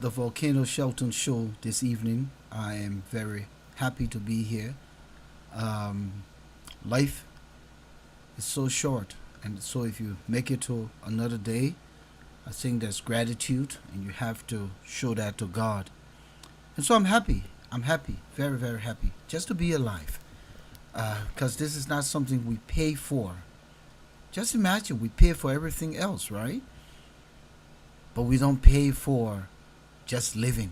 the Volcano Shelton show this evening. I am very happy to be here. Um, Life is so short, and so if you make it to another day, I think that's gratitude, and you have to show that to God. And so I'm happy. I'm happy, very, very happy, just to be alive. Because this is not something we pay for. Just imagine we pay for everything else, right? But we don't pay for just living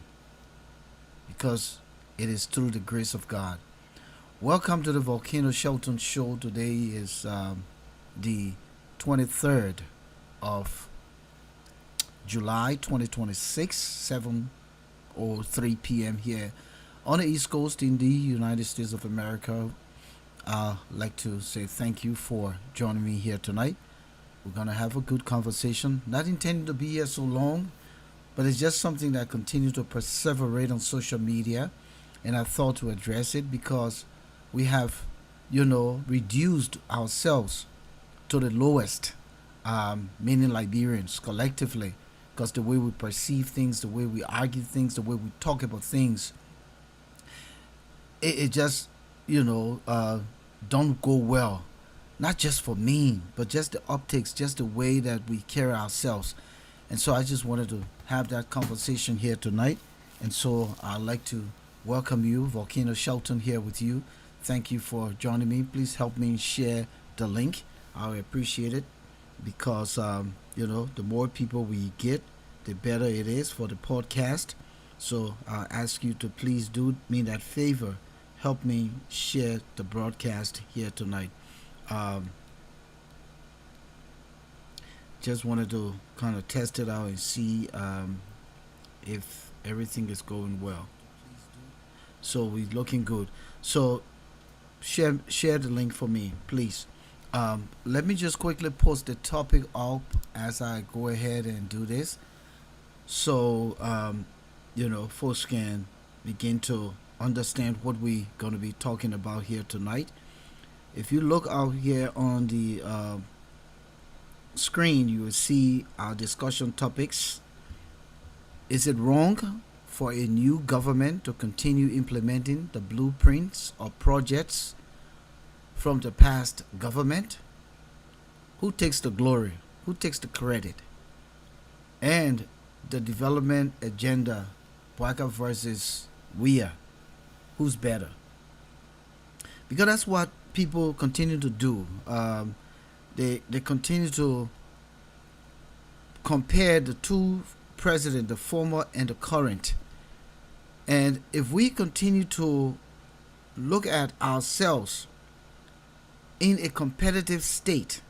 because it is through the grace of God. Welcome to the Volcano Shelton show. Today is the 23rd of July 2026, 7:03 p.m. here on the East Coast in the United States of America. I'd like to say thank you for joining me here tonight. We're going to have a good conversation. Not intending to be here so long, but it's just something that continues to perseverate on social media. And I thought to address it because we have, reduced ourselves to the lowest, meaning Liberians collectively, because the way we perceive things, the way we argue things, the way we talk about things, it just, don't go well. Not just for me, but just the optics, just the way that we carry ourselves. And so I just wanted to have that conversation here tonight. And so I'd like to welcome you, Volcano Shelton, here with you. Thank you for joining me. Please help me share the link. I appreciate it because, the more people we get, the better it is for the podcast. So I ask you to please do me that favor. Help me share the broadcast here tonight. Um, just wanted to kind of test it out and see if everything is going well. So we're looking good. So share the link for me, please. Let me just quickly post the topic up as I go ahead and do this. So folks can begin to understand what we're going to be talking about here tonight. If you look out here on the screen, you will see our discussion topics. Is it wrong for a new government to continue implementing the blueprints or projects from the past government? Who takes the glory? Who takes the credit? And the development agenda, Bwaka versus WIA, who's better? Because that's what people continue to do. They continue to compare the two presidents, the former and the current. And if we continue to look at ourselves in a competitive state,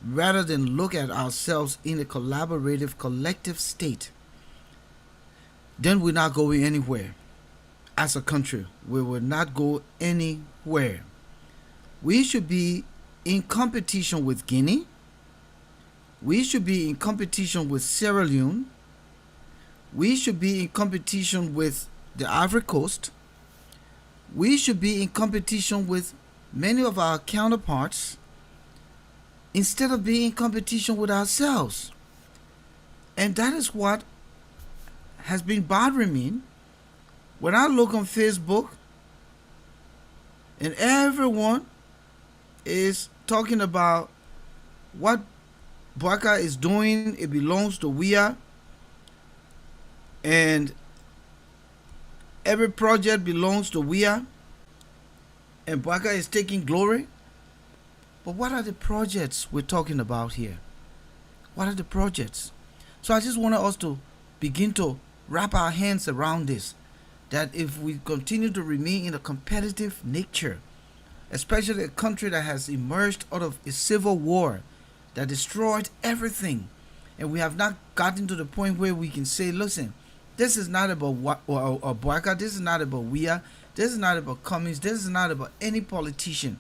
rather than look at ourselves in a collaborative, collective state, then we're not going anywhere. As a country, we will not go anywhere. We should be in competition with Guinea. We should be in competition with Sierra Leone. We should be in competition with the Ivory Coast. We should be in competition with many of our counterparts instead of being in competition with ourselves. And that is what has been bothering me. When I look on Facebook and everyone is talking about what Bwaka is doing, it belongs to WIA, and every project belongs to WIA, and Bwaka is taking glory. But what are the projects we're talking about here? What are the projects? So I just want us to begin to wrap our hands around this. That if we continue to remain in a competitive nature, especially a country that has emerged out of a civil war that destroyed everything, and we have not gotten to the point where we can say, listen, this is not about Bwaka, this is not about WIA, this is not about communists, this is not about any politician.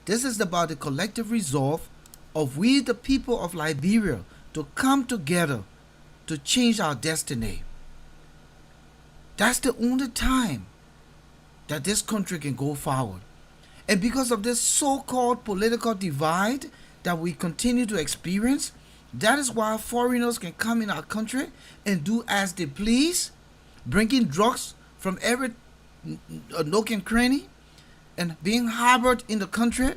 This is about the collective resolve of we, the people of Liberia, to come together to change our destiny. That's the only time that this country can go forward. And because of this so-called political divide that we continue to experience, That is why foreigners can come in our country and do as they please, bringing drugs from every nook and cranny and being harbored in the country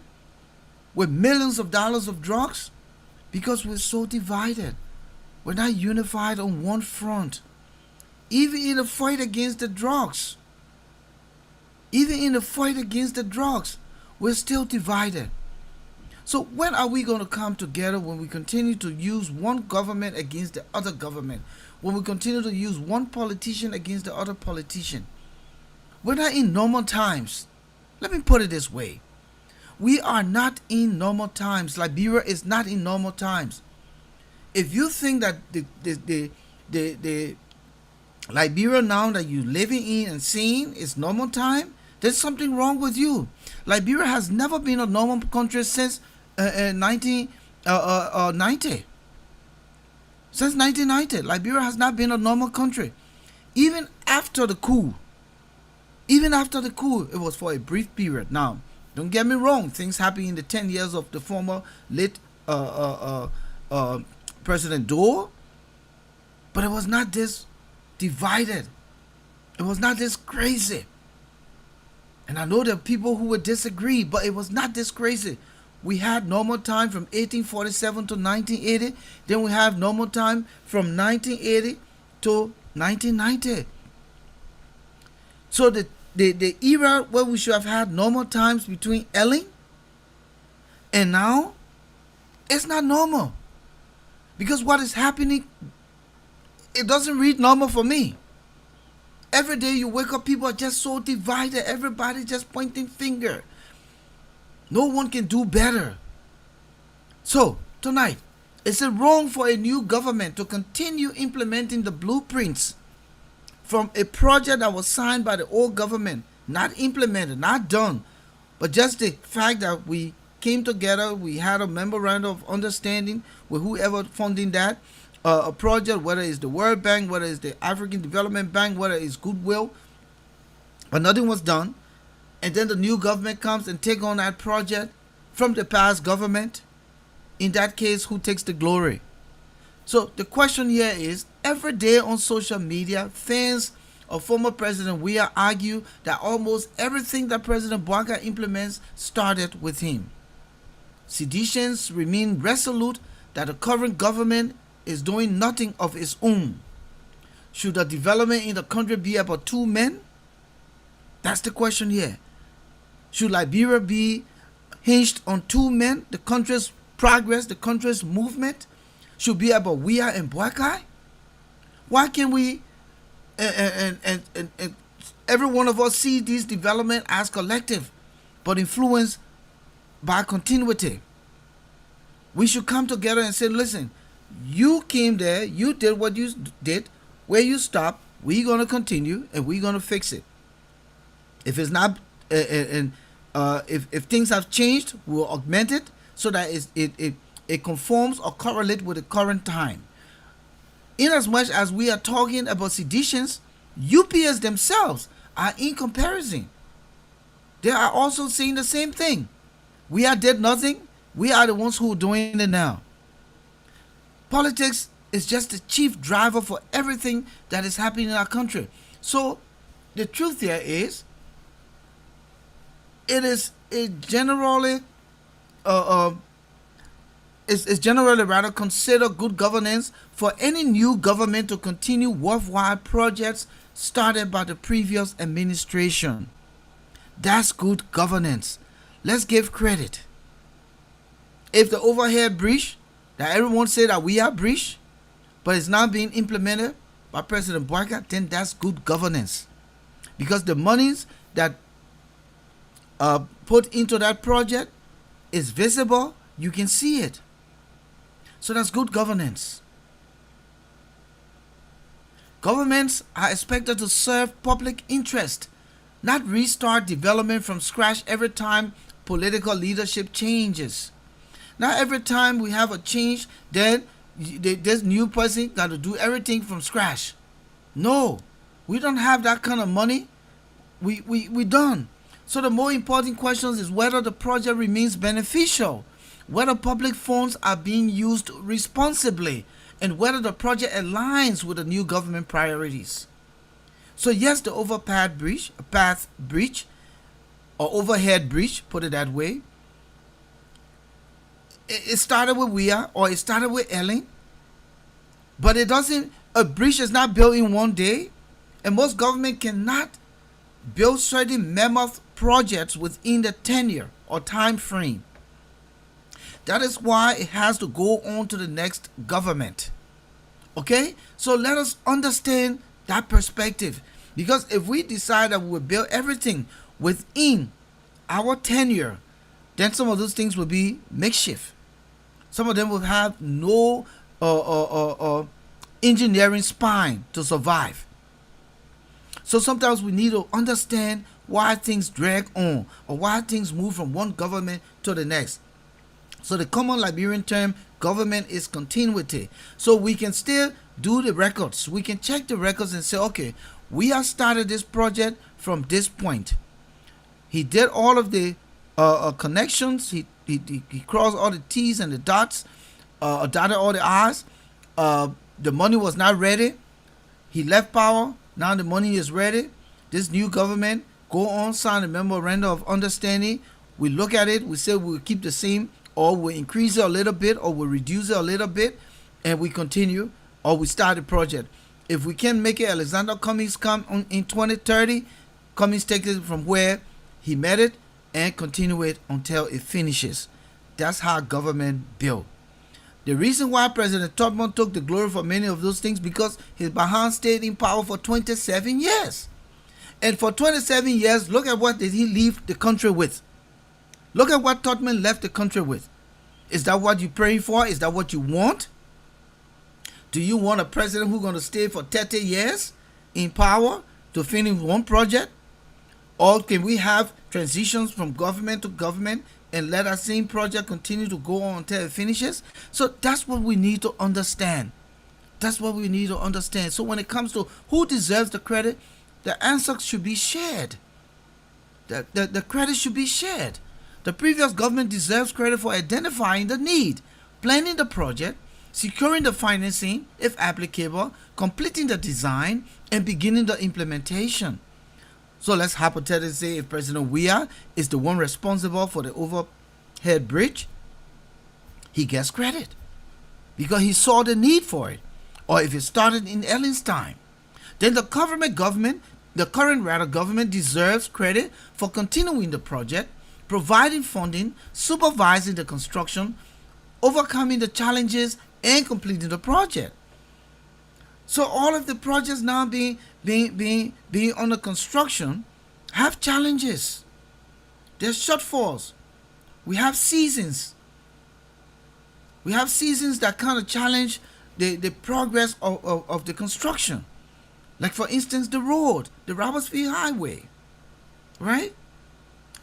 with millions of dollars of drugs because we're so divided. We're not unified on one front. Even in the fight against the drugs, we're still divided. So when are we going to come together when we continue to use one government against the other government? When we continue to use one politician against the other politician? We're not in normal times. Let me put it this way. We are not in normal times. Liberia is not in normal times. If you think that the Liberia now that you're living in and seeing is normal time, there's something wrong with you. Liberia has never been a normal country since 1990. Since 1990, Liberia has not been a normal country. Even after the coup, it was for a brief period. Now, don't get me wrong, things happened in the 10 years of the former late President Doe, but it was not this divided. It was not this crazy. And I know there are people who would disagree, but it was not this crazy. We had normal time from 1847 to 1980. Then we have normal time from 1980 to 1990. So the era where we should have had normal times between Elling and now, it's not normal. Because what is happening, it doesn't read normal for me. Every day you wake up, people are just so divided. Everybody just pointing finger. No one can do better. So, tonight, is it wrong for a new government to continue implementing the blueprints from a project that was signed by the old government, not implemented, not done, but just the fact that we came together, we had a memorandum of understanding with whoever funding that, a project, whether it's the World Bank, whether it's the African Development Bank, whether it's Goodwill, but nothing was done. And then the new government comes and take on that project from the past government. In that case, who takes the glory? So the question here is, every day on social media, fans of former President Weah argue that almost everything that President Bouaga implements started with him. Seditions remain resolute that the current government is doing nothing of its own. Should the development in the country be about two men? That's the question here. Should Liberia be hinged on two men? The country's progress, the country's movement should be about Weah and Bouaga? Why can we and every one of us see this development as collective but influenced by continuity? We should come together and say, listen, you came there, you did what you did, where you stopped, we're going to continue and we're going to fix it. If it's not, if things have changed, we'll augment it so that it conforms or correlates with the current time. In as much as we are talking about seditions, UPS themselves are in comparison. They are also saying the same thing. We are did nothing. We are the ones who are doing it now. Politics is just the chief driver for everything that is happening in our country. So the truth here is, it is generally rather considered good governance for any new government to continue worthwhile projects started by the previous administration. That's good governance. Let's give credit. If the overhead bridge that everyone said that we are bridge, but it's not being implemented by President Bouaga, then that's good governance. Because the monies that put into that project is visible, you can see it. So that's good governance. Governments are expected to serve public interest, not restart development from scratch every time political leadership changes. Not every time we have a change, then this new person got to do everything from scratch. No, we don't have that kind of money. We don't. So the more important question is whether the project remains beneficial, whether public funds are being used responsibly, and whether the project aligns with the new government priorities. So yes, the path breach, or overhead breach, put it that way, it started with WIA or it started with Ellen, but a breach is not built in one day, and most government cannot build certain mammoth projects within the tenure or time frame. That is why it has to go on to the next government. Okay? So let us understand that perspective. Because if we decide that we will build everything within our tenure, then some of those things will be makeshift. Some of them will have no engineering spine to survive. So sometimes we need to understand why things drag on, or why things move from one government to the next. So the common Liberian term government is continuity. So we can still do the records. We can check the records and say, okay, we have started this project from this point. He did all of the connections. He crossed all the T's and the dots, dotted all the I's. The money was not ready. He left power. Now the money is ready. This new government go on, sign a memorandum of understanding. We look at it. We say we'll keep the same, or we'll increase it a little bit, or we'll reduce it a little bit, and we continue, or we start the project. If we can make it, Alexander Cummings come on in 2030, Cummings takes it from where he met it and continue it until it finishes. That's how government built. The reason why President Tubman took the glory for many of those things, because his behind stayed in power for 27 years. And for 27 years, look at what did he leave the country with. Look at what Tubman left the country with. Is that what you pray for? Is that what you want? Do you want a president who's going to stay for 30 years in power to finish one project? Or can we have transitions from government to government and let that same project continue to go on until it finishes? So that's what we need to understand. That's what we need to understand. So when it comes to who deserves the credit, the answer should be shared. The credit should be shared. The previous government deserves credit for identifying the need, planning the project, securing the financing, if applicable, completing the design, and beginning the implementation. So let's hypothetically say if President Weah is the one responsible for the overhead bridge, he gets credit because he saw the need for it. Or if it started in Ellen's time, then the current government deserves credit for continuing the project, providing funding, supervising the construction, overcoming the challenges, and completing the project. So all of the projects now being under construction have challenges. There's shortfalls. We have seasons. We have seasons that kind of challenge the progress of the construction. Like for instance, the road, the Robertsfield Highway, right?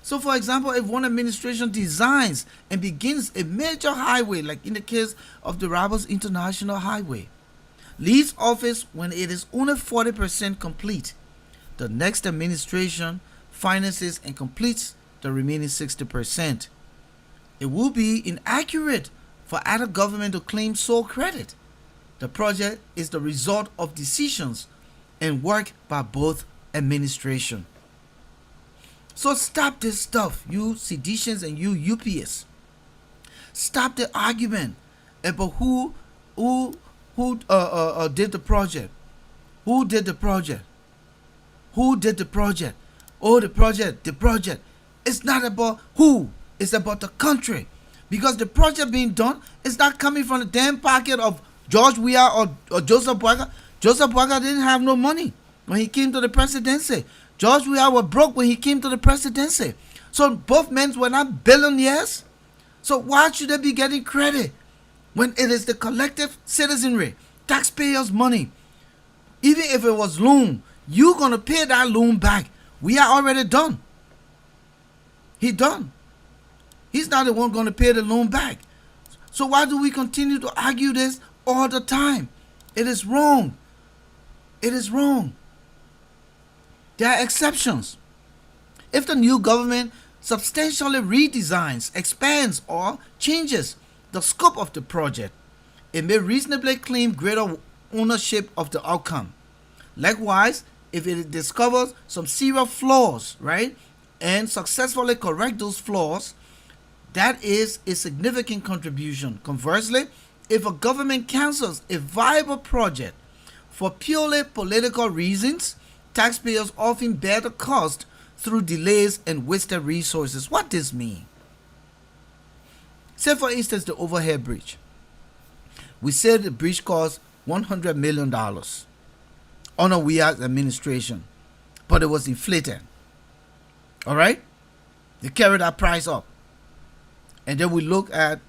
So for example, if one administration designs and begins a major highway, like in the case of the Roberts International Highway, leaves office when it is only 40% complete, the next administration finances and completes the remaining 60%. It will be inaccurate for either government to claim sole credit. The project is the result of decisions and work by both administrations. So stop this stuff, you seditionists and you UPS. Stop the argument about who did the project. Who did the project? Who did the project? Oh, the project. It's not about who. It's about the country. Because the project being done is not coming from the damn pocket of George Weah or Joseph Boyka. Joseph Boyka didn't have no money when he came to the presidency. George Weah was broke when he came to the presidency. So both men were not billionaires. So why should they be getting credit when it is the collective citizenry, taxpayers' money? Even if it was loan, you're going to pay that loan back. We are already done. He done. He's not the one going to pay the loan back. So why do we continue to argue this all the time? It is wrong. It is wrong. There are exceptions. If the new government substantially redesigns, expands, or changes the scope of the project, it may reasonably claim greater ownership of the outcome. Likewise, if it discovers some serious flaws, right, and successfully correct those flaws, that is a significant contribution. Conversely, if a government cancels a viable project for purely political reasons, taxpayers often bear the cost through delays and wasted resources. What does this mean? Say, for instance, the overhead bridge. We said the bridge cost $100 million under Weah's administration, but it was inflated. All right? They carried that price up. And then we look at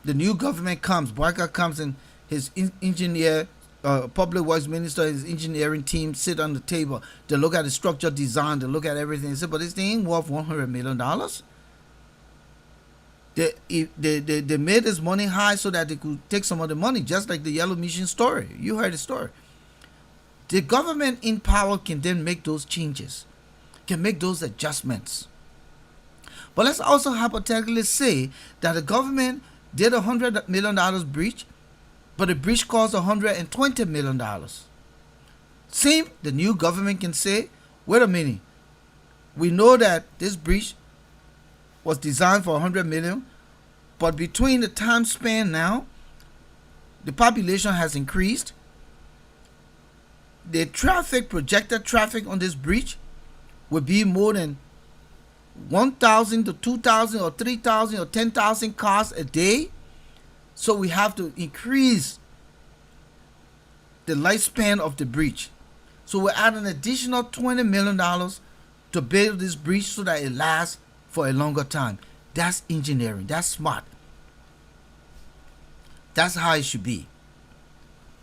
the new government comes, Barker comes, and his engineer, public works minister, his engineering team sit on the table. They look at the structure design, they look at everything. They say, but this thing ain't worth $100 million. They made this money high so that they could take some of the money, just like the Yellow Mission story. You heard the story. The government in power can then make those changes, can make those adjustments. But let's also hypothetically say that the government did $100 million breach, but the breach cost $120 million. Same, the new government can say, wait a minute, we know that this breach was designed for $100 million, but between the time span now, the population has increased. The projected traffic on this breach will be more than 1,000 to 2,000 or 3,000 or 10,000 cars a day. So we have to increase the lifespan of the breach. So we add an additional $20 million to build this breach so that it lasts for a longer time. That's engineering. That's smart. That's how it should be.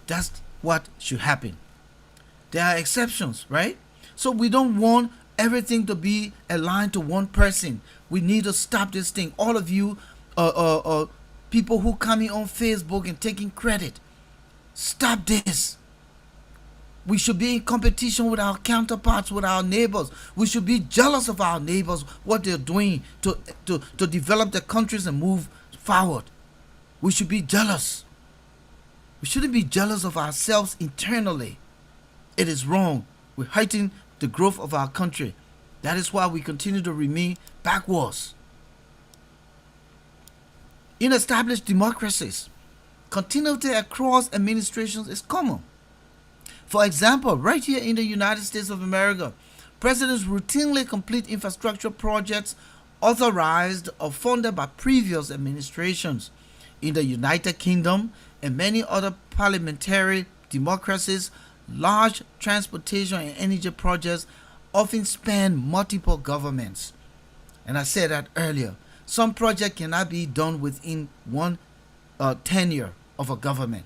That's what should happen. There are exceptions, right? So we don't want everything to be aligned to one person. We need to stop this thing. All of you people who coming on Facebook and taking credit, stop this. We should be in competition with our counterparts, with our neighbors. We should be jealous of our neighbors, what they're doing to develop their countries and move forward. We should be jealous. We shouldn't be jealous of ourselves internally. It is wrong. We're hurting the growth of our country. That is why we continue to remain backwards. In established democracies, continuity across administrations is common. For example, right here in the United States of America, presidents routinely complete infrastructure projects authorized or funded by previous administrations. In the United Kingdom and many other parliamentary democracies, large transportation and energy projects often span multiple governments. And I said that earlier. Some project cannot be done within one tenure of a government.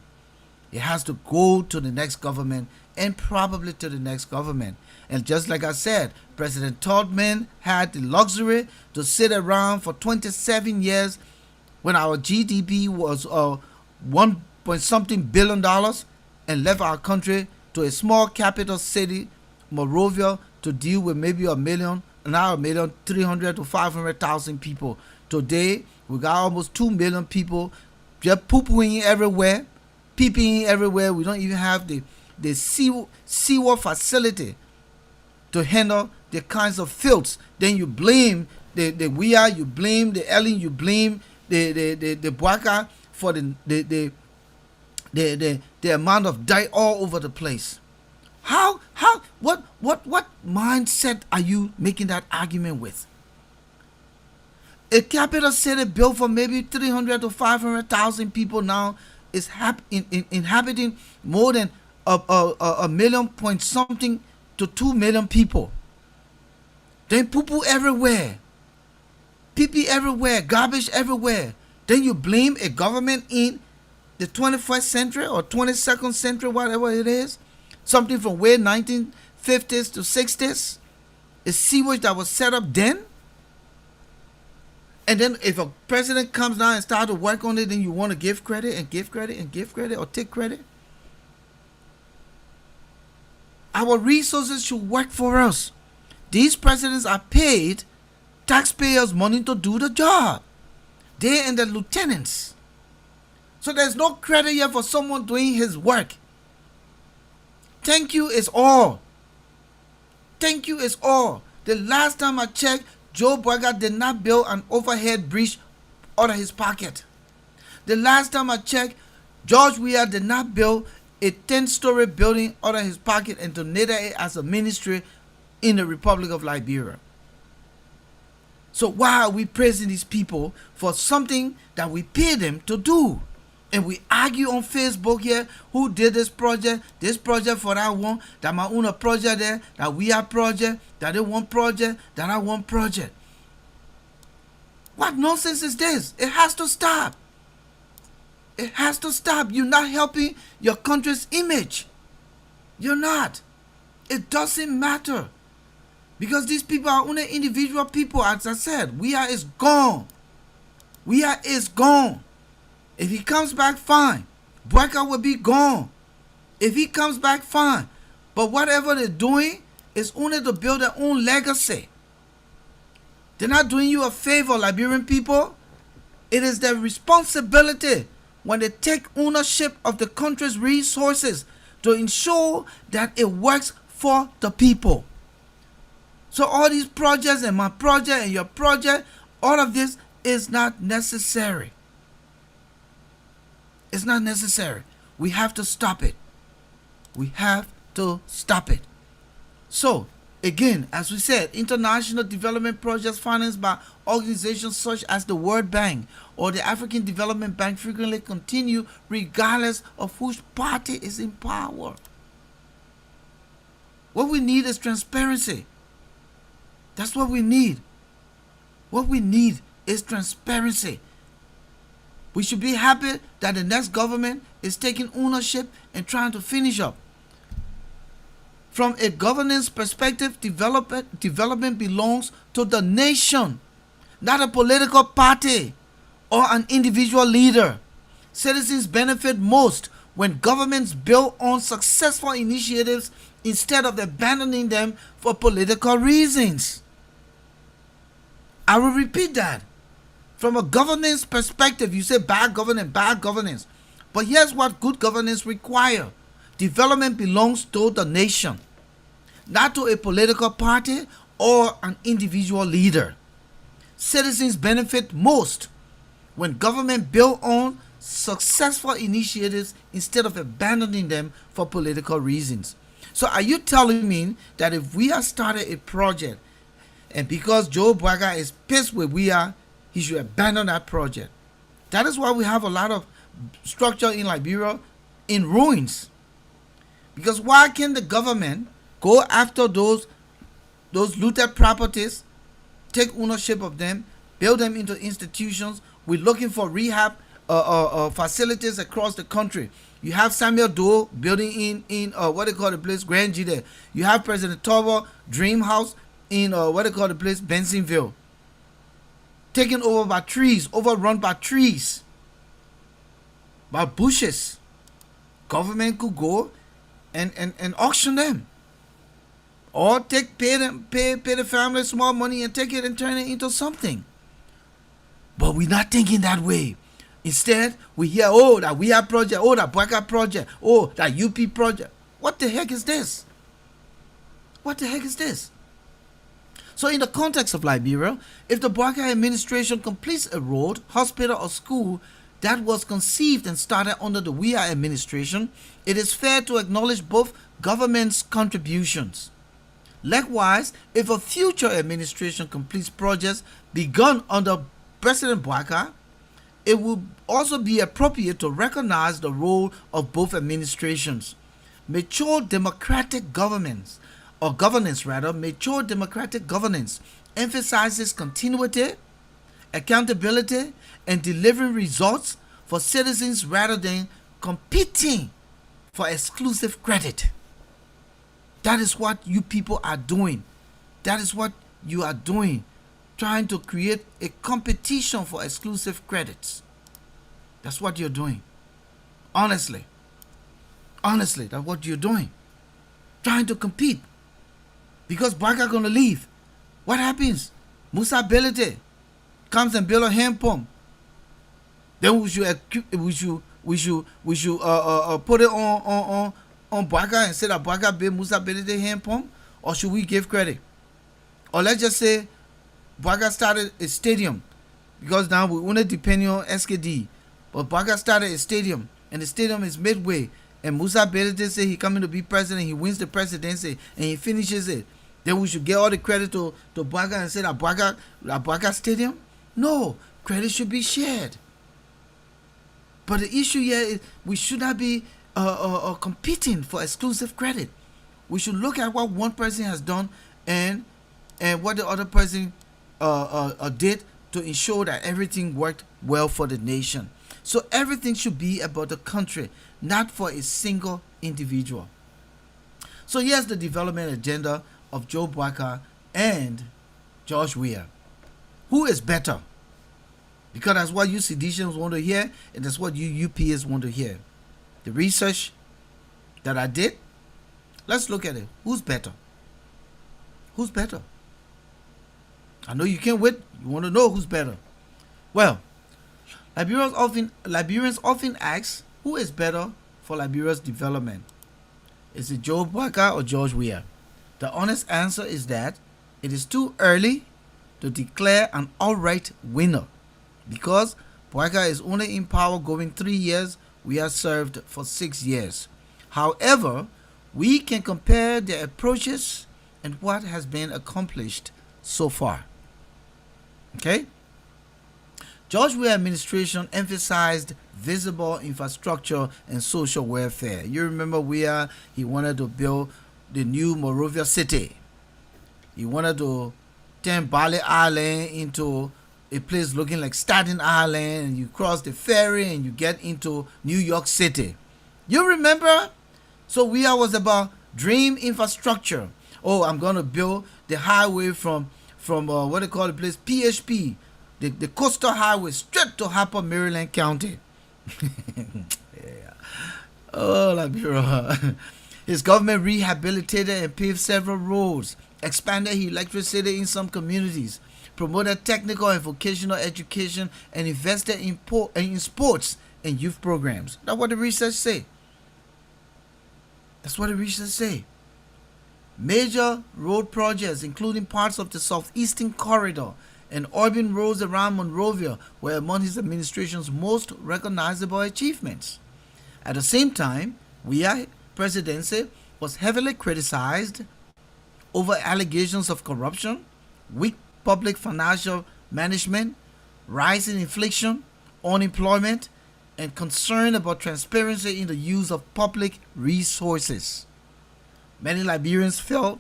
It has to go to the next government and probably to the next government. And just like I said, President Tubman had the luxury to sit around for 27 years when our GDP was $1 point something billion and left our country to a small capital city, Monrovia, to deal with maybe now 1,300,000 to 500,000 people. Today, we got almost 2 million people just poo-pooing everywhere, peeping everywhere. We don't even have the sewer facility to handle the kinds of filths. Then you blame the Weah, you blame the Ellen, you blame the Bwaka for the amount of dirt all over the place. What mindset are you making that argument with? A capital city built for maybe 300 to 500,000 people now is inhabiting more than a million point something to 2 million people. Then poo-poo everywhere, pee-pee everywhere, garbage everywhere. Then you blame a government in the 21st century or 22nd century, whatever it is, something from way 1950s to 60s, a sewage that was set up then. And then if a president comes down and starts to work on it, then you want to give credit and give credit and give credit or take credit. Our resources should work for us. These presidents are paid taxpayers' money to do the job. They and the lieutenants. So there's no credit here for someone doing his work. Thank you is all. Thank you is all. The last time I checked, Joe Boyka did not build an overhead bridge out of his pocket. The last time I checked, George Weah did not build a 10-story building out of his pocket and donated it as a ministry in the Republic of Liberia. So why are we praising these people for something that we pay them to do? And we argue on Facebook here, who did this project for that one, that my own project there, that we are project, that they want project, that I want project. What nonsense is this? It has to stop. It has to stop. You're not helping your country's image. You're not. It doesn't matter. Because these people are only individual people. As I said, Weah is gone. Weah is gone. If he comes back, fine. Boyka will be gone. If he comes back, fine. But whatever they're doing is only to build their own legacy. They're not doing you a favor, Liberian people. It is their responsibility when they take ownership of the country's resources to ensure that it works for the people. So all these projects and my project and your project, all of this is not necessary. It's not necessary. We have to stop it. We have to stop it. So, again, as we said, international development projects financed by organizations such as the World Bank or the African Development Bank frequently continue regardless of which party is in power. What we need is transparency. That's what we need. What we need is transparency. We should be happy that the next government is taking ownership and trying to finish up. From a governance perspective, development belongs to the nation, not a political party or an individual leader. Citizens benefit most when governments build on successful initiatives instead of abandoning them for political reasons. I will repeat that. From a governance perspective, you say bad governance. But here's what good governance requires. Development belongs to the nation, not to a political party or an individual leader. Citizens benefit most when government build on successful initiatives instead of abandoning them for political reasons. So are you telling me that if we have started a project and because Joe Boyka is pissed with Weah, he should abandon that project? That is why we have a lot of structure in Liberia in ruins. Because why can the government go after those looted properties, take ownership of them, build them into institutions? We're looking for rehab facilities across the country. You have Samuel Doe building in what they call the place, Grand G there. You have President Tobo Dream House in what they call the place, Bensonville. Taken over by trees, overrun by trees, by bushes. Government could go and auction them, or pay the family small money and take it and turn it into something. But we're not thinking that way. Instead, we hear, oh, that we have project, oh, that Boyka project, oh, that UP project. What the heck is this? What the heck is this? So in the context of Liberia, if the Boyka administration completes a road, hospital, or school that was conceived and started under the Weah administration, it is fair to acknowledge both governments' contributions. Likewise, if a future administration completes projects begun under President Boyka, it will also be appropriate to recognize the role of both administrations. Mature democratic governance emphasizes continuity, accountability, and delivering results for citizens rather than competing for exclusive credit. That is what you people are doing. That is what you are doing, trying to create a competition for exclusive credits. That's what you're doing. Honestly, that's what you're doing. Trying to compete. Because Boyka gonna leave. What happens? Musa Belete comes and build a hand pump. Then we should put it on Baka and say that Baka built Musa Belete hand pump, or should we give credit? Or let's just say Baka started a stadium, because now we only depend on SKD. But Baka started a stadium, and the stadium is midway, and Musa Belete say he coming to be president, he wins the presidency, and he finishes it. Then we should get all the credit to Baka and say that Baka stadium? No, credit should be shared. But the issue here is we should not be competing for exclusive credit. We should look at what one person has done and what the other person did to ensure that everything worked well for the nation. So everything should be about the country, not for a single individual. So here's the development agenda of Joe Baka and George Weah. Who is better? Because that's what you seditionists want to hear, and that's what you UPS want to hear. The research that I did, let's look at it. Who's better? Who's better? I know you can't wait. You want to know who's better. Well, Liberians often ask, who is better for Liberia's development? Is it Joe Baka or George Weah? The honest answer is that it is too early to declare an outright winner, because Baka is only in power going 3 years. Weah served for 6 years. However, we can compare their approaches and what has been accomplished so far. Okay? George Weah administration emphasized visible infrastructure and social welfare. You remember Weah, he wanted to build the new Monrovia city. He wanted to turn Bali Island into a place looking like Staten Island, and you cross the ferry and you get into New York City. You remember? So Weah was about dream infrastructure. Oh, I'm going to build the highway from what they call the place, PHP, the coastal highway straight to Harper, Maryland County. Yeah. Oh, Liberia. His government rehabilitated and paved several roads, expanded electricity in some communities, promoted technical and vocational education, and invested in sports and youth programs. That's what the research say. That's what the research say. Major road projects, including parts of the southeastern corridor and urban roads around Monrovia, were among his administration's most recognizable achievements. At the same time, Weah's presidency was heavily criticized over allegations of corruption, weak public financial management, rising inflation, unemployment, and concern about transparency in the use of public resources. Many Liberians felt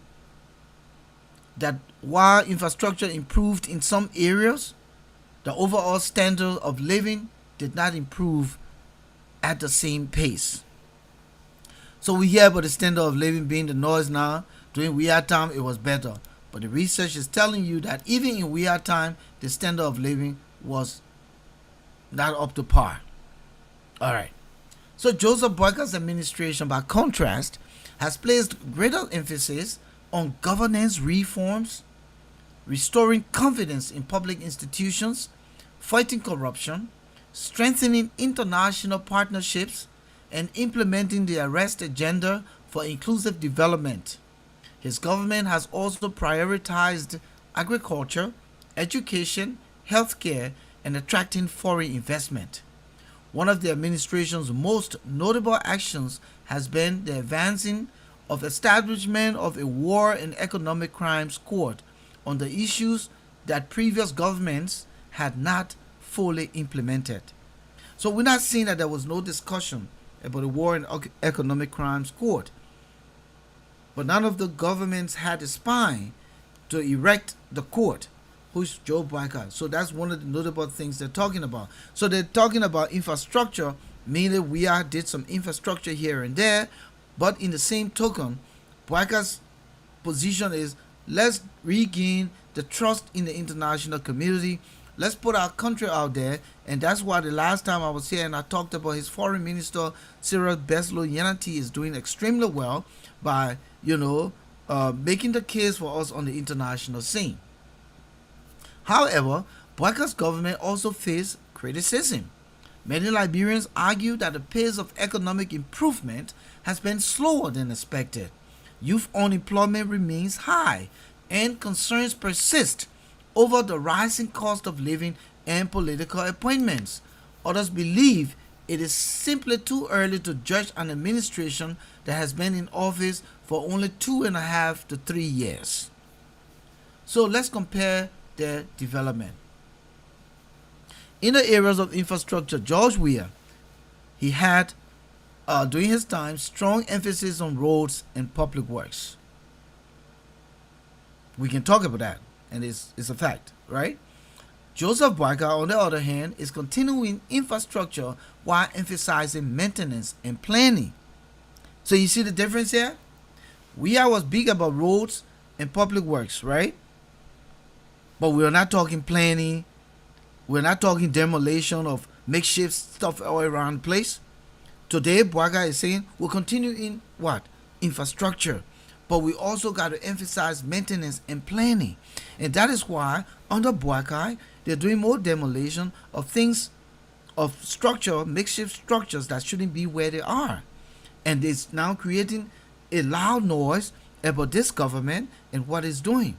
that while infrastructure improved in some areas, the overall standard of living did not improve at the same pace. So we hear about the standard of living being the noise now. During Weah time, it was better. But the research is telling you that even in Weah time, the standard of living was not up to par. All right. So Joseph Boyka's administration, by contrast, has placed greater emphasis on governance reforms, restoring confidence in public institutions, fighting corruption, strengthening international partnerships, and implementing the arrest agenda for inclusive development. His government has also prioritized agriculture, education, healthcare, and attracting foreign investment. One of the administration's most notable actions has been the advancing of establishment of a war and economic crimes court on the issues that previous governments had not fully implemented. So we're not saying that there was no discussion about a war and economic crimes court, but none of the governments had the spine to erect the court, who's Joe Baka. So that's one of the notable things they're talking about. So they're talking about infrastructure, meaning Weah did some infrastructure here and there, but in the same token, Baka's position is, let's regain the trust in the international community. Let's put our country out there. And that's why the last time I was here and I talked about his foreign minister, Cyril Beslo Yanati, is doing extremely well by, making the case for us on the international scene. However, Boakar's government also faced criticism. Many Liberians argue that the pace of economic improvement has been slower than expected. Youth unemployment remains high, and concerns persist over the rising cost of living and political appointments. Others believe it is simply too early to judge an administration that has been in office for only 2.5 to 3 years. So let's compare their development. In the areas of infrastructure, George Weah, he had, during his time, strong emphasis on roads and public works. We can talk about that, and it's a fact, right? Joseph Boakai, on the other hand, is continuing infrastructure while emphasizing maintenance and planning. So you see the difference here? Weah was big about roads and public works, right? But we're not talking planning. We're not talking demolition of makeshift stuff all around the place. Today, Boakai is saying we'll continue in what? Infrastructure. But we also got to emphasize maintenance and planning. And that is why under Boakai, they're doing more demolition of things, of structure, makeshift structures that shouldn't be where they are. And it's now creating a loud noise about this government and what it's doing.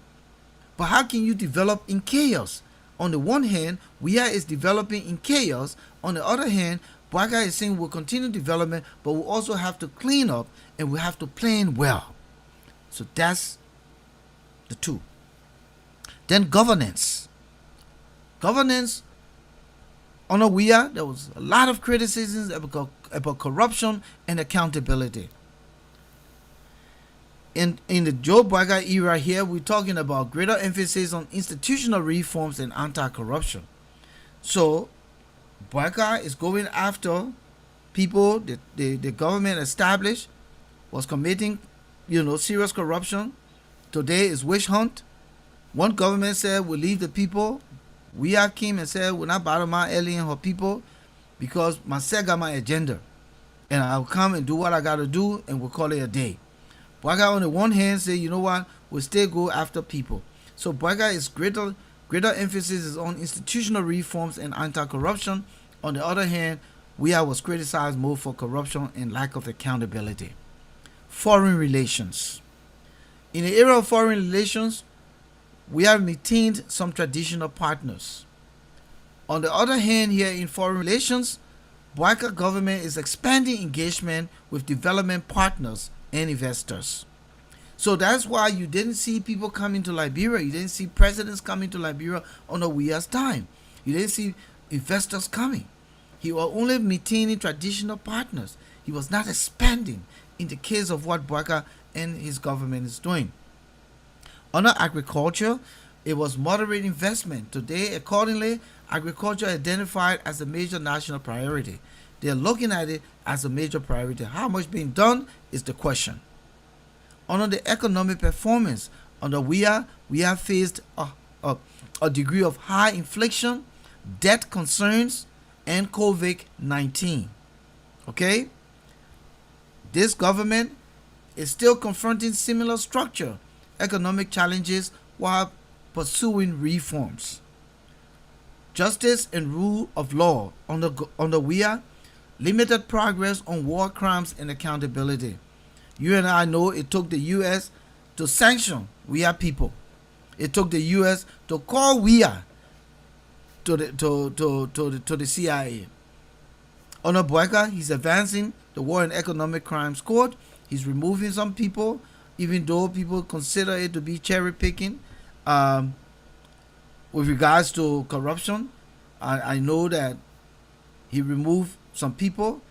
But how can you develop in chaos? On the one hand, Weah is developing in chaos. On the other hand, Boakai is saying we'll continue development, but we'll also have to clean up and we have to plan well. So that's the two. Then governance. Governance, under Weah, there was a lot of criticisms about corruption and accountability. In the Joe Boakai era here, we're talking about greater emphasis on institutional reforms and anti-corruption. So Boakai is going after people that the government established was committing, serious corruption. Today is witch hunt. One government said we'll leave the people. Weah came and said we're not bother my alien or people because myself got my agenda. And I'll come and do what I gotta do and we'll call it a day. Boakai on the one hand say, you know what, we'll still go after people. So Boakai is greater emphasis is on institutional reforms and anti-corruption. On the other hand, Weah was criticized more for corruption and lack of accountability. Foreign relations. In the era of foreign relations, we have maintained some traditional partners. On the other hand, here in foreign relations, Boakai government is expanding engagement with development partners and investors. So that's why you didn't see people coming to Liberia. You didn't see presidents coming to Liberia under Weah's time. You didn't see investors coming. He was only maintaining traditional partners. He was not expanding in the case of what Boakai and his government is doing. Under agriculture, it was moderate investment. Today, accordingly, agriculture identified as a major national priority. They're looking at it as a major priority. How much being done is the question. Under the economic performance, under Weah, we have faced a degree of high inflation, debt concerns, and COVID-19. Okay? This government is still confronting similar structure, economic challenges while pursuing reforms. Justice and rule of law under Weah, limited progress on war crimes and accountability. You and I know it took the U.S. to sanction Weah people. It took the U.S. to call Weah to the CIA. Under Boakai, he's advancing the War and Economic Crimes Court. He's removing some people, even though people consider it to be cherry picking. With regards to corruption, I know that he removed some people,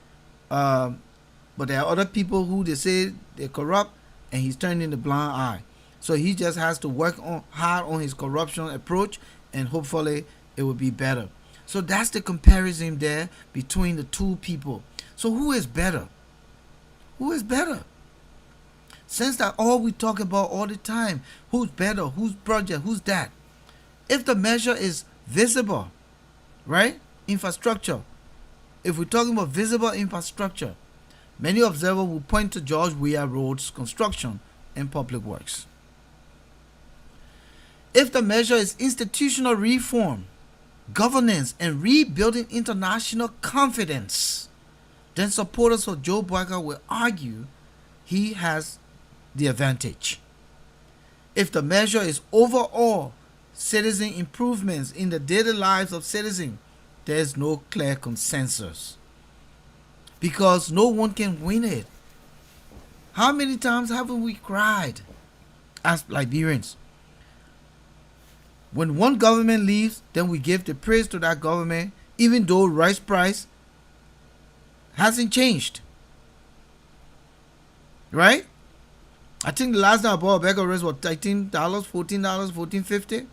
but there are other people who they say they're corrupt, and he's turning the blind eye. So he just has to work hard on his corruption approach, and hopefully it will be better. So that's the comparison there between the two people. So who is better? Who is better? Since that all we talk about all the time, who's better, who's project, who's that? If the measure is visible, right? Infrastructure. If we're talking about visible infrastructure, many observers will point to George Weah Road's construction and public works. If the measure is institutional reform, governance, and rebuilding international confidence, then supporters of Joe Biden will argue he has the advantage. If the measure is overall citizen improvements in the daily lives of citizens, there is no clear consensus because no one can win it. How many times haven't we cried as Liberians? When one government leaves, then we give the praise to that government, even though rice price hasn't changed. Right? I think the last time I bought a bag of rice was $13, $14, $14.50.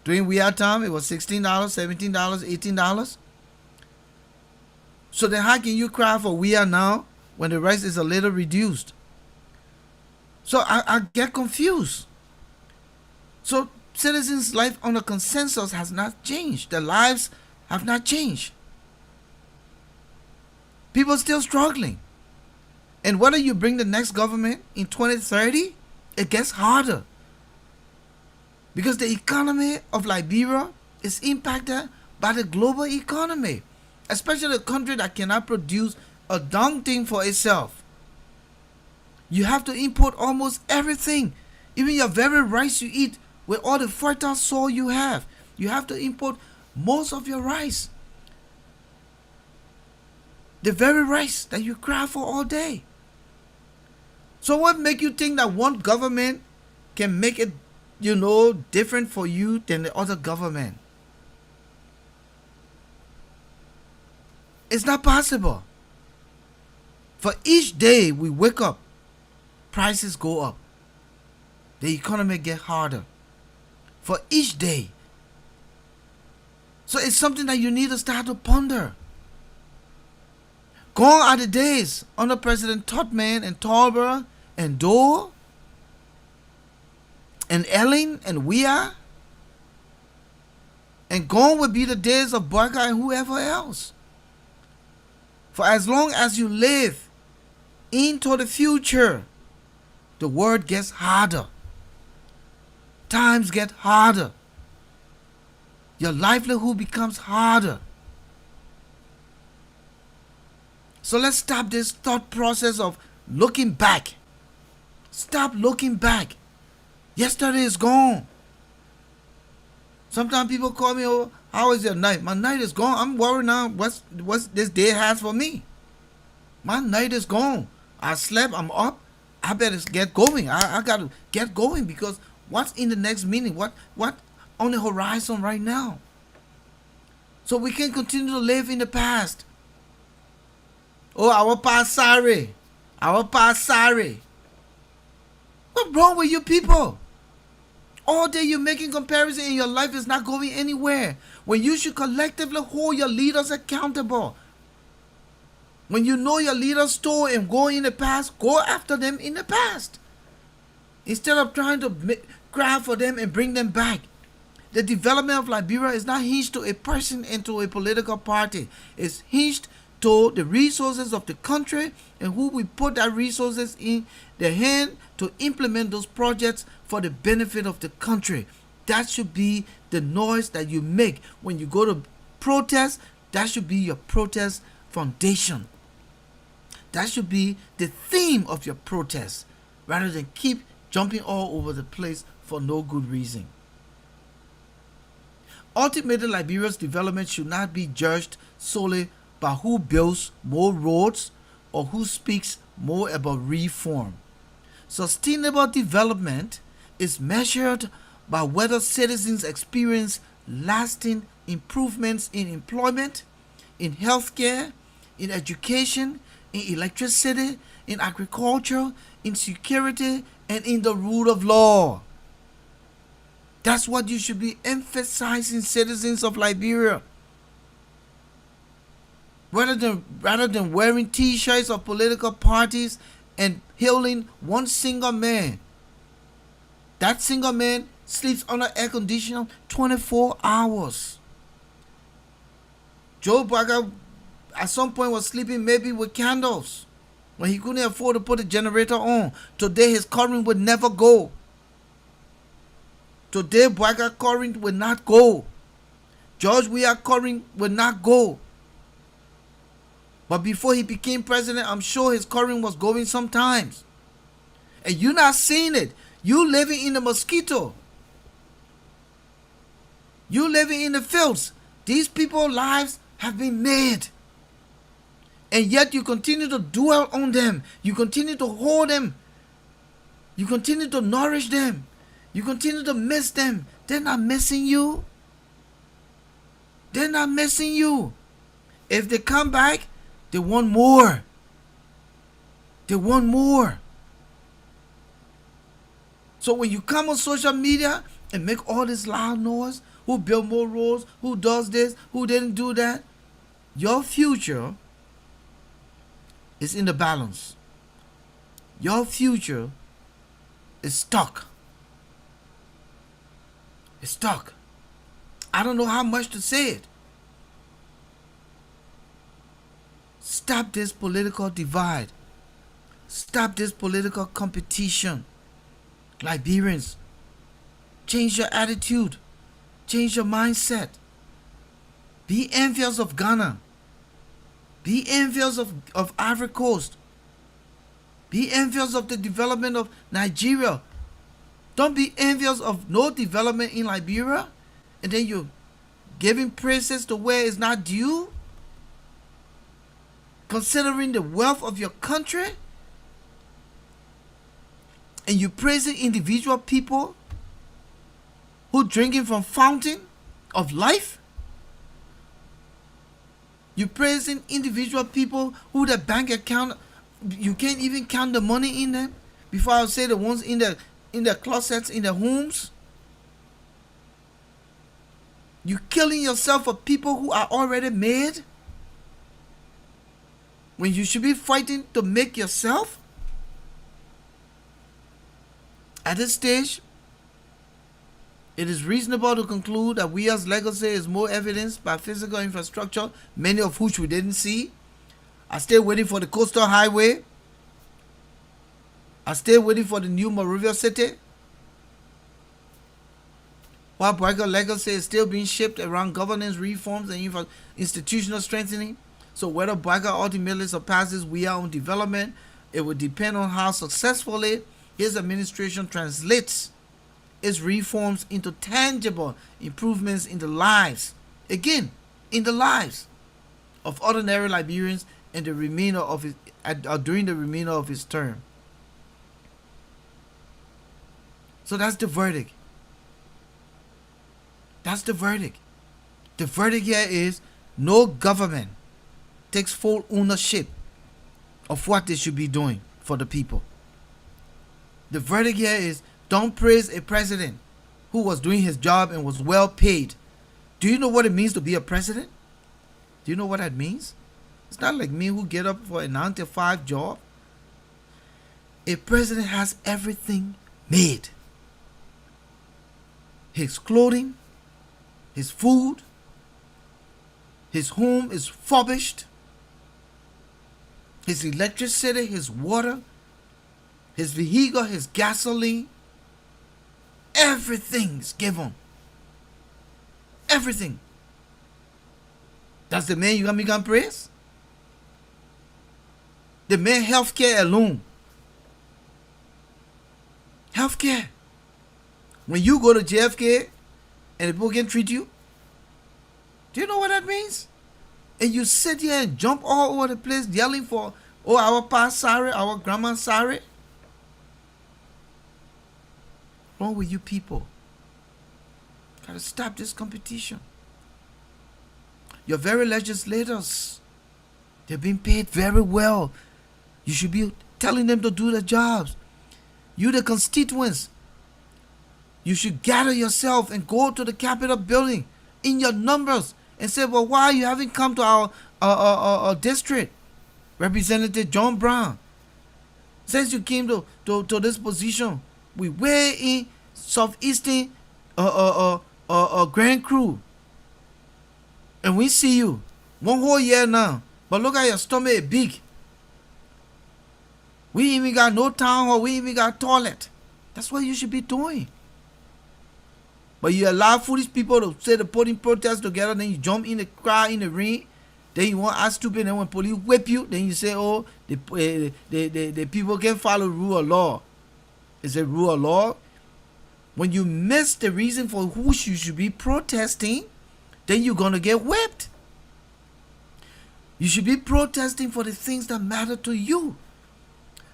During we had time, it was $16, $17, $18. So then how can you cry for we are now when the rice is a little reduced? So I get confused. So citizens' life on a consensus has not changed. Their lives have not changed. People still struggling. And whether you bring the next government in 2030, it gets harder. Because the economy of Liberia is impacted by the global economy. Especially a country that cannot produce a darn thing for itself. You have to import almost everything. Even your very rice you eat with all the fertile soil you have. You have to import most of your rice. The very rice that you cry for all day. So what make you think that one government can make it, different for you than the other government? It's not possible. For each day we wake up, prices go up. The economy get harder. For each day. So it's something that you need to start to ponder. Gone are the days under President Tubman and Tolbert and Dole and Ellen and Weah. And gone will be the days of Barker and whoever else. For as long as you live into the future, the world gets harder. Times get harder. Your livelihood becomes harder. So let's stop this thought process of looking back. Stop looking back. Yesterday is gone. Sometimes people call me, oh, how is your night? My night is gone. I'm worried now what's this day has for me. My night is gone. I slept, I'm up. I better get going. I got to get going because what's in the next minute? What on the horizon right now? So we can continue to live in the past. Oh, our past sorry. Our past sorry. What's wrong with you people? All day you're making comparison and your life is not going anywhere. When you should collectively hold your leaders accountable. When you know your leaders stole and go in the past, go after them in the past. Instead of trying to cry for them and bring them back. The development of Liberia is not hinged to a person and to a political party. It's hinged to the resources of the country and who we put that resources in their hand to implement those projects for the benefit of the country. That should be the noise that you make when you go to protest. That should be your protest foundation. That should be the theme of your protest rather than keep jumping all over the place for no good reason. Ultimately, Liberia's development should not be judged solely by who builds more roads or who speaks more about reform. Sustainable development is measured by whether citizens experience lasting improvements in employment, in healthcare, in education, in electricity, in agriculture, in security, and in the rule of law. That's what you should be emphasizing, citizens of Liberia. Rather than wearing t-shirts of political parties and hailing one single man. That single man sleeps under air conditioning 24 hours. Joe Biden at some point was sleeping maybe with candles when he couldn't afford to put a generator on. Today his current would never go. Today, Boyka Corin will not go. George Weah Corin will not go. But before he became president, I'm sure his Corin was going sometimes. And you're not seeing it. You living in the mosquito. You living in the fields. These people's lives have been made. And yet you continue to dwell on them. You continue to hold them. You continue to nourish them. You continue to miss them. They're not missing you. They're not missing you. If they come back, they want more. They want more. So when you come on social media and make all this loud noise, who built more roads, who does this, who didn't do that, your future is in the balance. Your future is stuck. It's stuck. I don't know how much to say it. Stop this political divide. Stop this political competition. Liberians, change your attitude. Change your mindset. Be envious of Ghana. Be envious of Ivory Coast. Be envious of the development of Nigeria. Don't be envious of no development in Liberia, and then you're giving praises to where it's not due. Considering the wealth of your country, and you praising individual people who drinking from fountain of life. You praising individual people who their bank account, you can't even count the money in them. Before I say the ones in the closets, in the homes. You killing yourself for people who are already made, when you should be fighting to make yourself. At this stage, it is reasonable to conclude that Weah's legacy is more evidenced by physical infrastructure, many of which we didn't see. I still waiting for the coastal highway. I still waiting for the new Monrovia City. While Boyka's legacy is still being shaped around governance reforms and institutional strengthening. So whether Boyka ultimately surpasses Weah on development, it will depend on how successfully his administration translates its reforms into tangible improvements in the lives, again, in the lives of ordinary Liberians and the remainder of his, during the remainder of his term. So that's the verdict. That's the verdict. The verdict here is no government takes full ownership of what they should be doing for the people. The verdict here is don't praise a president who was doing his job and was well paid. Do you know what it means to be a president? Do you know what that means? It's not like me who get up for a 9-to-5 job. A president has everything made. His clothing, his food, his home is furbished, his electricity, his water, his vehicle, his gasoline, everything is given. Everything. That's the man you can praise? The man healthcare alone. Healthcare. When you go to JFK and the people can treat you, do you know what that means? And you sit here and jump all over the place yelling for, oh, our pa sorry, our grandma sorry. Wrong with you people? Gotta stop this competition. Your very legislators, they're being paid very well. You should be telling them to do their jobs. You the constituents, you should gather yourself and go to the Capitol building in your numbers and say, well, why you haven't come to our district? Representative John Brown. Since you came to this position, we were in southeastern Grand Crew. And we see you. One whole year now. But look at your stomach big. We even got no town hall. We even got toilet. That's what you should be doing. But you allow foolish people to say they're putting protests together, then you jump in the crowd, in the ring, then you want to act stupid, and then when police whip you, then you say, oh, the people can follow rule of law. Is it rule of law? When you miss the reason for who you should be protesting, then you're going to get whipped. You should be protesting for the things that matter to you.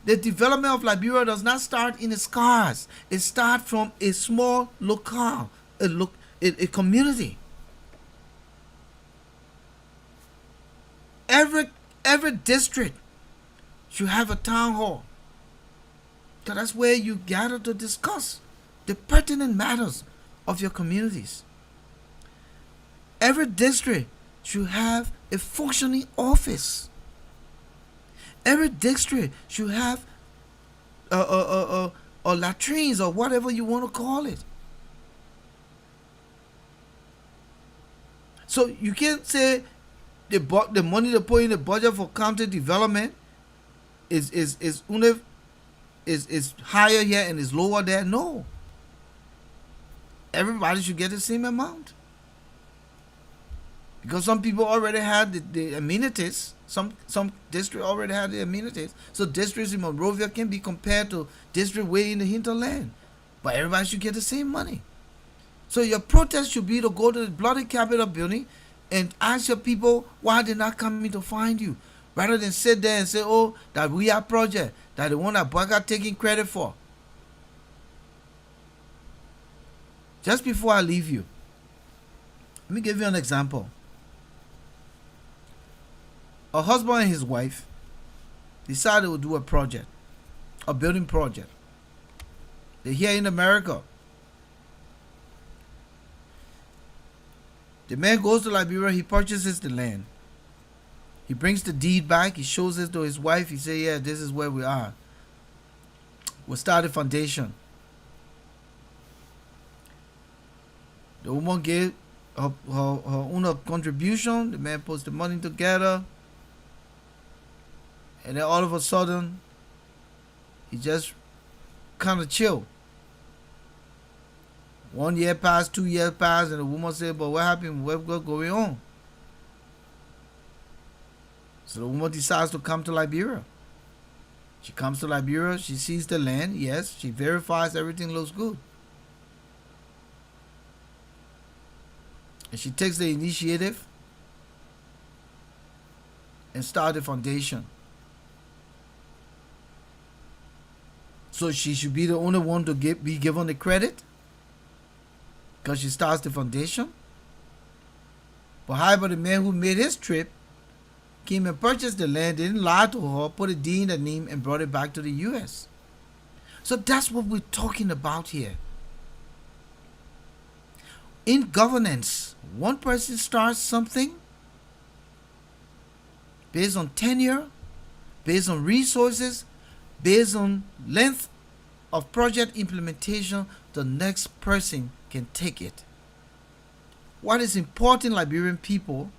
The development of Liberia does not start in the scars. It starts from a small locale, a community. Every district should have a town hall. So that's where you gather to discuss the pertinent matters of your communities. Every district should have a functioning office. Every district should have latrines or whatever you want to call it. So you can't say the money they put in the budget for county development is higher here and is lower there. No. Everybody should get the same amount. Because some people already had the amenities. Some districts already had the amenities. So districts in Monrovia can be compared to districts way in the hinterland. But everybody should get the same money. So your protest should be to go to the bloody Capitol building and ask your people why they're not coming to find you. Rather than sit there and say, oh, that we are project, that the one that Baka taking credit for. Just before I leave you, let me give you an example. A husband and his wife decided to do a project, a building project. They're here in America. The man goes to Liberia, he purchases the land. He brings the deed back, he shows it to his wife, he says, yeah, this is where we are. We'll start the foundation. The woman gave her own contribution, the man puts the money together, and then all of a sudden, he just kind of chill. 1 year passed, 2 years passed, and the woman said, but what happened? What's going on? So the woman decides to come to Liberia. She comes to Liberia, she sees the land, yes, she verifies everything looks good. And she takes the initiative and starts the foundation. So she should be the only one to be given the credit because she starts the foundation. But however, the man who made his trip came and purchased the land, didn't lie to her, put a deed in the name and brought it back to the U.S. So that's what we're talking about here. In governance, one person starts something based on tenure, based on resources, based on length of project implementation, the next person can take it. What is important, Liberian people,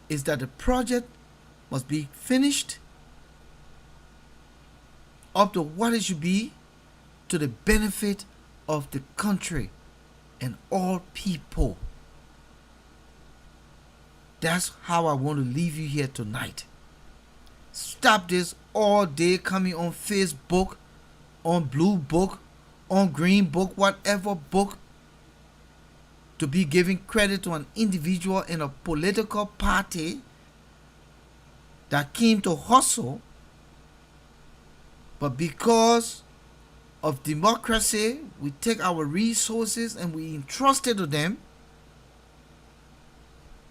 is that the project must be finished up to what it should be to the benefit of the country and all people. That's how I want to leave you here tonight. Stop this all day coming on Facebook, on Blue Book, on Green Book, whatever book, to be giving credit to an individual in a political party that came to hustle, but because of democracy, we take our resources and we entrust it to them,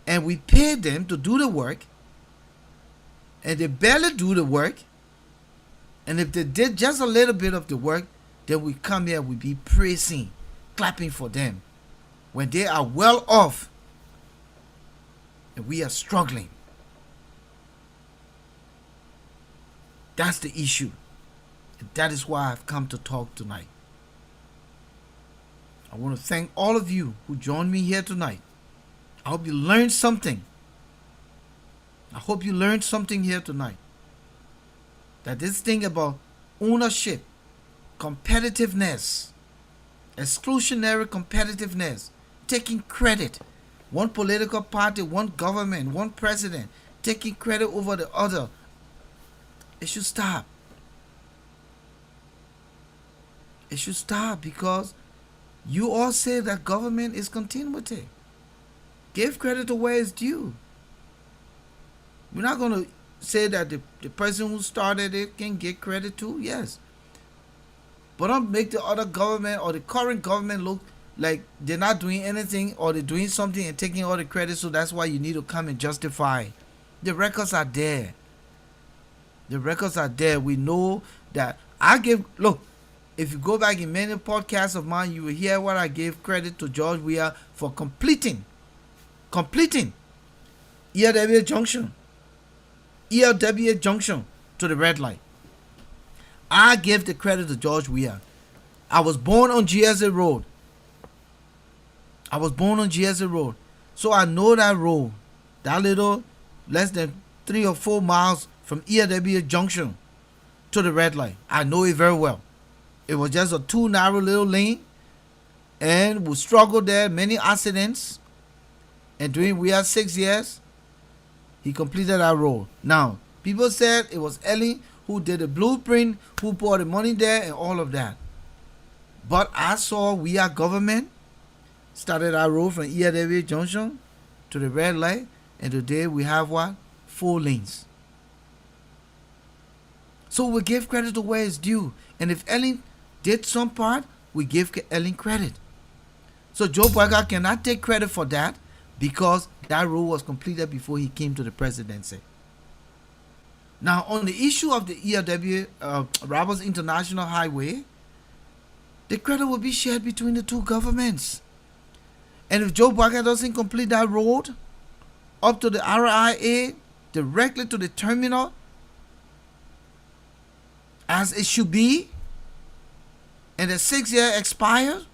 and we pay them to do the work, and they barely do the work, and if they did just a little bit of the work, then we come here, we be praising, clapping for them, when they are well off, and we are struggling. That's the issue. And that is why I've come to talk tonight. I want to thank all of you who joined me here tonight. I hope you learned something. I hope you learned something here tonight. That this thing about ownership, competitiveness, exclusionary competitiveness taking credit. One political party, one government, one president taking credit over the other. It should stop. It should stop because you all say that government is continuity. Give credit to where it's due. We're not going to say that the person who started it can get credit too. Yes. But don't make the other government or the current government look like they're not doing anything or they're doing something and taking all the credit, so that's why you need to come and justify. The records are there. The records are there. We know that look, if you go back in many podcasts of mine, you will hear what I gave credit to George Weah for completing ELWA Junction to the red light. I give the credit to George Weah. I was born on GSA Road. So I know that road. That little, less than 3 or 4 miles from ELWA Junction to the red light. I know it very well. It was just a too narrow little lane. And we struggled there, many accidents. And during we had 6 years, he completed that road. Now, people said it was Ellie who did the blueprint, who poured the money there and all of that. But I saw we are government started our road from ELWA Junction to the red light, and today we have what? 4 lanes. So we give credit to where it's due. And if Ellen did some part, we give Ellen credit. So Joe Biden cannot take credit for that because that road was completed before he came to the presidency. Now, on the issue of the ELWA Roberts International Highway, the credit will be shared between the two governments. And if Joe Biden doesn't complete that road up to the RIA, directly to the terminal, as it should be, and the 6 year expires,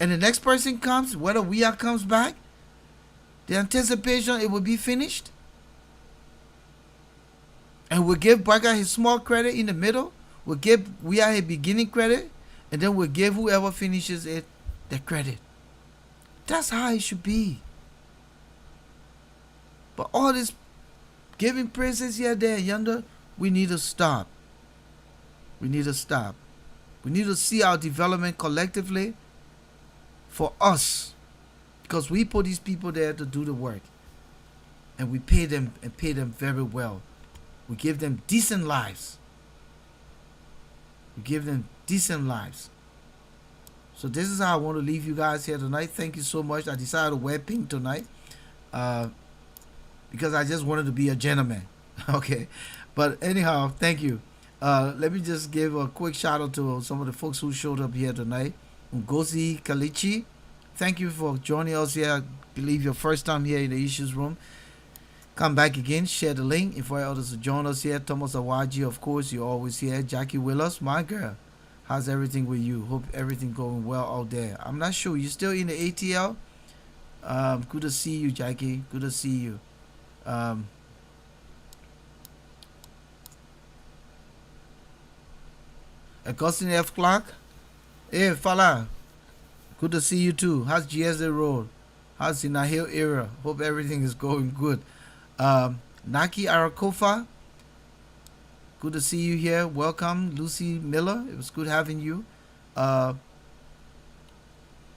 and the next person comes, whether Weah comes back, the anticipation it will be finished. And we'll give Biden his small credit in the middle, we'll give Weah his beginning credit, and then we'll give whoever finishes it the credit. That's how it should be. But all this giving praises here, there, yonder, we need to stop. We need to stop. We need to see our development collectively for us. Because we put these people there to do the work. And we pay them and pay them very well. We give them decent lives. We give them decent lives. So this is how I want to leave you guys here tonight. Thank you so much. I decided to wear pink tonight because I just wanted to be a gentleman. Okay. But anyhow, thank you. Let me just give a quick shout out to some of the folks who showed up here tonight. Ngozi Kalichi, thank you for joining us here. I believe your first time here in the Issues Room. Come back again, share the link, invite others to join us here. Thomas Awaji, of course, you're always here. Jackie Willis, my girl. How's everything with you? Hope everything going well out there. I'm not sure. You still in the ATL? Good to see you, Jackie. Good to see you. Augustine F. Clark. Hey, fella. Good to see you too. How's GSA Road? How's the Nahil area? Hope everything is going good. Naki Arakofa. Good to see you here. Welcome, Lucy Miller. It was good having you.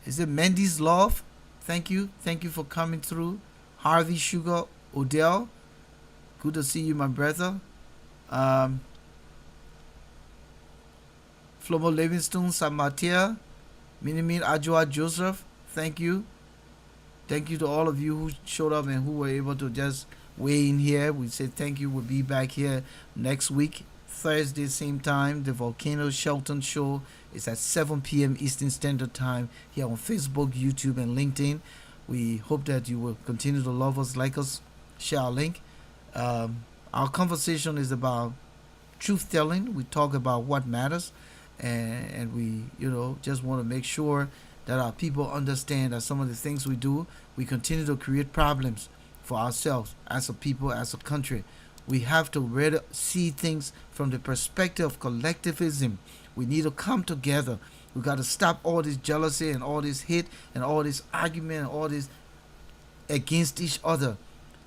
Is it Mendy's Love? Thank you. Thank you for coming through. Harvey Sugar Odell. Good to see you, my brother. Flomo Livingstone, Samatia, Minimin Ajwa Joseph. Thank you. Thank you to all of you who showed up and who were able to just weigh in here. We say thank you. We'll be back here next week, Thursday, same time. The Volcano Shelton show is at 7 p.m. Eastern Standard Time here on Facebook, YouTube, and LinkedIn. We hope that you will continue to love us, like us, share our link. Our conversation is about truth telling. We talk about what matters, and we, just want to make sure that our people understand that some of the things we do, we continue to create problems for ourselves as a people, as a country. We have to really see things from the perspective of collectivism. We need to come together. We got to stop all this jealousy and all this hate and all this argument and all this against each other.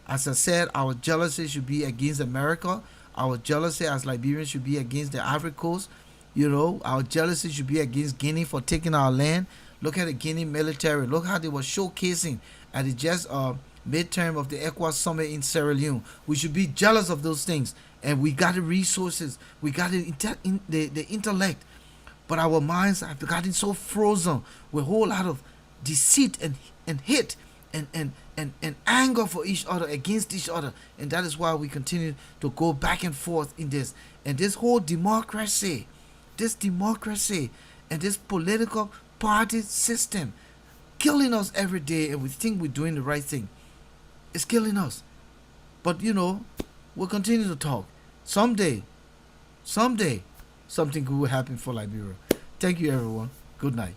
As I said, our jealousy should be against America. Our jealousy as Liberians should be against the Ivory Coast. You know, our jealousy should be against Guinea for taking our land. Look at the Guinea military. Look how they were showcasing at the just midterm of the ECOWAS summit in Sierra Leone. We should be jealous of those things. And we got the resources. We got the intellect. But our minds have gotten so frozen with a whole lot of deceit and hate and anger for each other, against each other. And that is why we continue to go back and forth in this. And this whole democracy and this political party system killing us every day, and we think we're doing the right thing. It's killing us. But you know, we'll continue to talk. Someday, something good will happen for Liberia. Thank you, everyone. Good night.